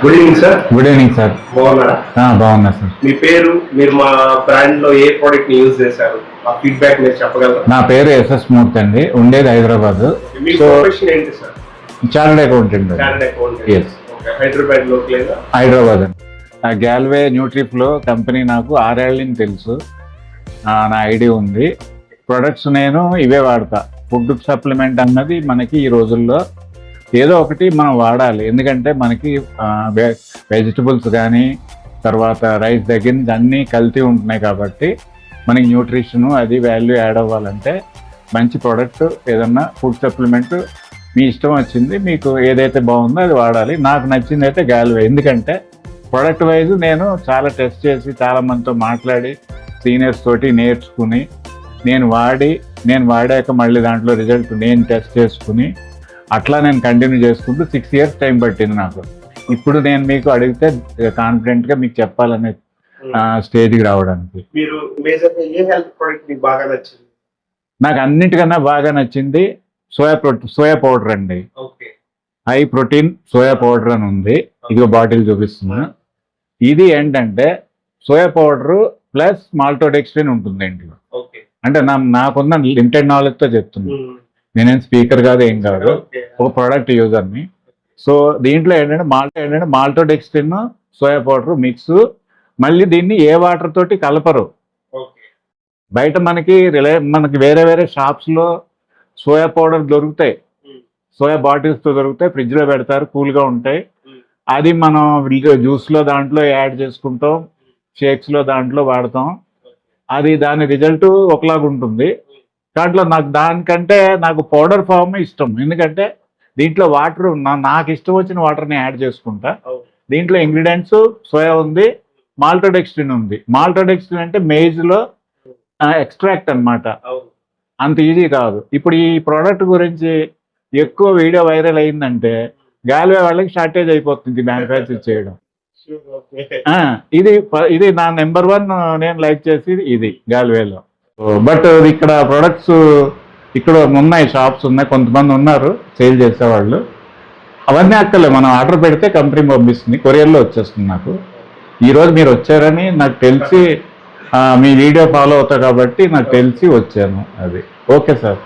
Good evening sir. Good evening sir. బాగున్నారా? బాగున్నా sir. మీ పేరు, మీరు మా బ్రాండ్ లో ఏ ప్రోడక్ట్ ని యూజ్ చేశారు, ఆ ఫీడ్బ్యాక్ మీరు చెప్పగలరా? నా పేరు ఎస్ఎస్ మూర్తి అండి, ఉండేది హైదరాబాద్. మీ ప్రొఫెషన్ ఏంటి sir? Chartered accountant. Yes. Hyderabad లో లేదా? హైదరాబాద్ అండి. గ్యాల్వే న్యూట్రిఫ్లో కంపెనీ నాకు 6 ఏళ్ళ నుంచి తెలుసు. నా ఐడియా ఉంది. ప్రొడక్ట్స్ నేను ఇవే వాడతా. ఫుడ్ సప్లిమెంట్ అన్నది మనకి ఈ రోజుల్లో ఏదో ఒకటి మనం వాడాలి. ఎందుకంటే మనకి వెజిటబుల్స్ కానీ తర్వాత రైస్ దగ్గర నుంచి అన్నీ కల్తీ ఉంటున్నాయి కాబట్టి మనకి న్యూట్రిషన్ అది వాల్యూ యాడ్ అవ్వాలంటే మంచి ప్రోడక్ట్ ఏదన్నా ఫుడ్ సప్లిమెంట్ మీ ఇష్టం వచ్చింది, మీకు ఏదైతే బాగుందో అది వాడాలి. నాకు నచ్చింది అయితే గ్యాల్వే. ఎందుకంటే ప్రోడక్ట్ వైజ్ నేను చాలా టెస్ట్ చేసి చాలా మందితో మాట్లాడి సీనియర్స్ తోటి నేర్చుకుని నేను వాడాక మళ్ళీ దాంట్లో రిజల్ట్ నేను టెస్ట్ చేసుకుని అట్లా నేను కంటిన్యూ చేసుకుంటూ 6 years టైం పట్టింది నాకు. ఇప్పుడు నేను మీకు అడిగితే కాన్ఫిడెంట్గా మీకు చెప్పాలనే స్టేజ్కి రావడానికి. మీరు మేజర్గా ఏ హెల్త్ ప్రోడక్ట్ మీకు బాగా నచ్చింది? నాకు అన్నిటికన్నా బాగా నచ్చింది సోయా పౌడర్ అండి. హై ప్రోటీన్ సోయా పౌడర్ అని ఉంది, ఇదిగో బాటిల్ చూపిస్తున్నా. ఇది ఏంటంటే సోయా పౌడర్ ప్లస్ మాల్టోడెక్స్ట్రిన్ ఉంటుంది ఇంట్లో. అంటే నాకున్న లిమిటెడ్ నాలెడ్జ్తో చెప్తున్నా, నేనేం స్పీకర్ కాదు ఏం కాదు, ఒక ప్రోడక్ట్ యూజర్ని. సో దీంట్లో ఏంటంటే మాల్టోడెక్స్ట్రిన్ సోయా పౌడర్ మిక్స్. మళ్ళీ దీన్ని ఏ వాటర్ తోటి కలపరు. బయట మనకి వేరే వేరే షాప్స్లో సోయా పౌడర్ దొరుకుతాయి, సోయా బాటిల్స్తో దొరుకుతాయి, ఫ్రిడ్జ్లో పెడతారు, కూల్గా ఉంటాయి. అది మనం జ్యూస్లో దాంట్లో యాడ్ చేసుకుంటాం, షేక్స్లో దాంట్లో వాడతాం. అది దాని రిజల్ట్ ఒకలాగా ఉంటుంది. దాంట్లో దానికంటే నాకు పౌడర్ ఫామ్ ఇష్టం. ఎందుకంటే దీంట్లో వాటర్ నాకు ఇష్టం వచ్చిన వాటర్ని యాడ్ చేసుకుంటా. దీంట్లో ఇంగ్రీడియంట్స్ సోయా ఉంది, మాల్టోడెక్స్ట్రిన్ ఉంది. మాల్టోడెక్స్ట్రిన్ అంటే మేజ్లో ఎక్స్ట్రాక్ట్ అన్నమాట. అంత ఈజీ కాదు. ఇప్పుడు ఈ ప్రోడక్ట్ గురించి ఎక్కువ వీడియో వైరల్ అయిందంటే గ్యాల్వే వాళ్ళకి షార్టేజ్ అయిపోతుంది మ్యానుఫ్యాక్చర్ చేయడం. ఇది నా నెంబర్ 1 నేను లైక్ చేసి ఇది గ్యాల్వేలో. బట్ ఇక్కడ ప్రొడక్ట్స్ ఇక్కడ ఉన్నాయి, షాప్స్ ఉన్నాయి, కొంతమంది ఉన్నారు సేల్ చేసేవాళ్ళు. అవన్నీ అక్కర్లే, మనం ఆర్డర్ పెడితే కంపెనీ పంపిస్తుంది, కొరియర్లో వచ్చేస్తుంది. నాకు ఈరోజు మీరు వచ్చారని నాకు తెలిసి మీ వీడియో ఫాలో అవుతా కాబట్టి నాకు తెలిసి వచ్చాను. అది ఓకే సార్.